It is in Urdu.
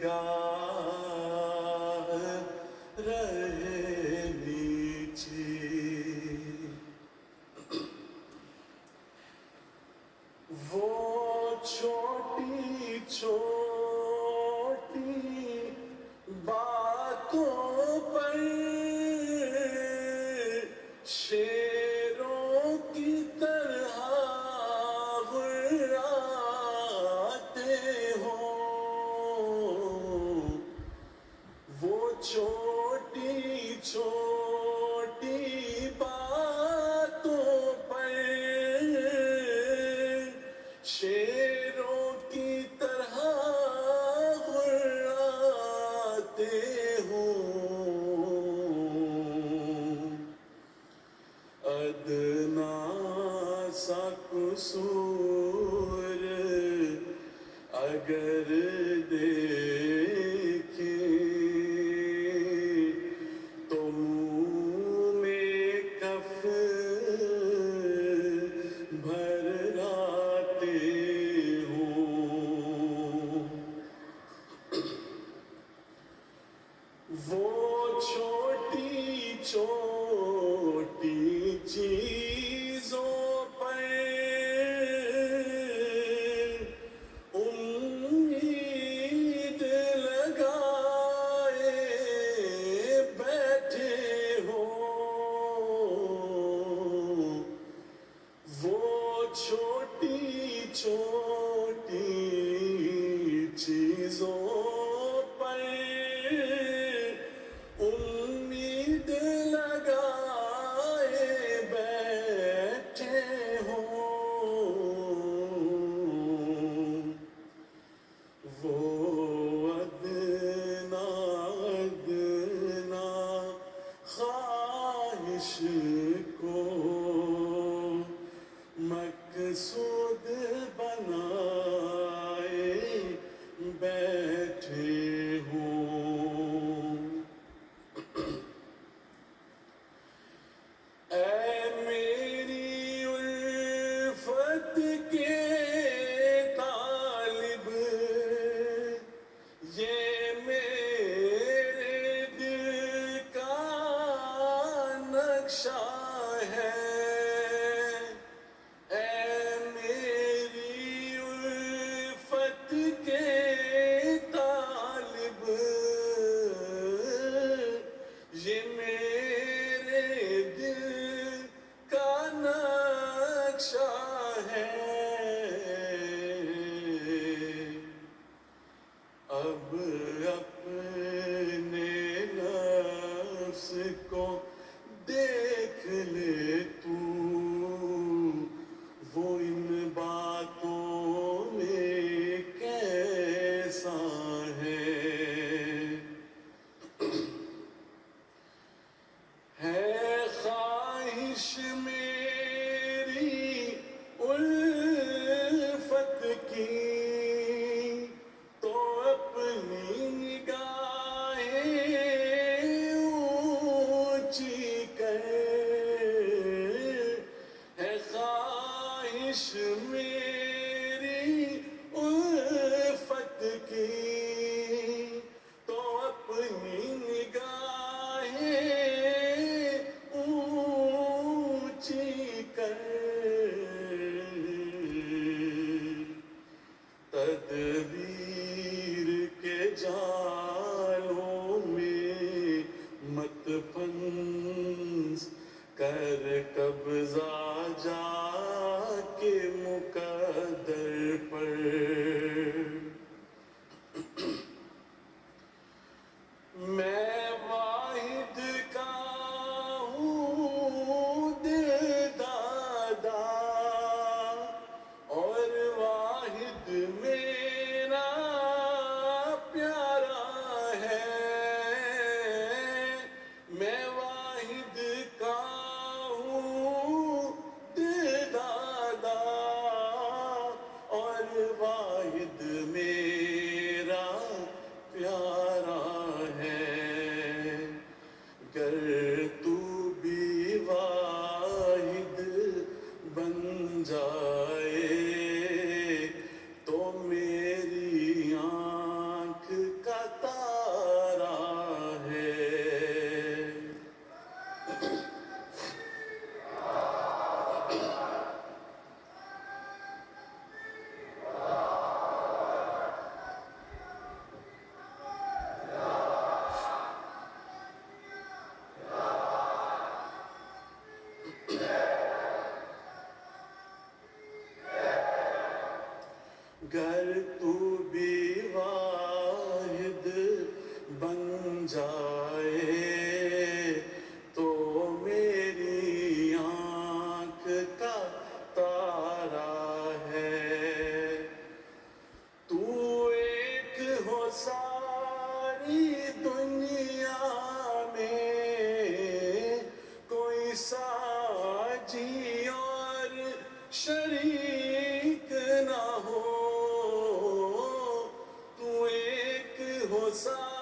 نگاہ رہے نیچے. وہ چھوٹی چھوٹی باتوں پر شیروں کی طرح غراتے ہوں. وہ چھوٹی چھوٹی باتوں پر شیروں کی طرح غراتے ہوں. ادنا سا قصور اگر دیکھیں تو منہ میں کف بھر لاتے ہوں. وہ چھوٹی چھوٹی چیزوں پر امید لگائے بیٹھے ہوں. وہ چھوٹی چھوٹی چیزوں پر امید لگائے بیٹھے ہوں. وہ ادنا ادنا خواہش کو مقصود بنائے بیٹھے ہوں. اے میری الفت کے طالب، یہ میرے دل کا نقشہ ہے. اے میری الفت کے طالب، یہ میرے دل کا نقشہ ہے. اب اپنے نفس کو دیکھ لے تو، وہ ان باتوں میں کیسا ہے. خواہش میری الفت کی تو اپنی نگاہ ساری دنیا میں کوئی ساجی اور شریک نہ ہو تو ایک ہو ساری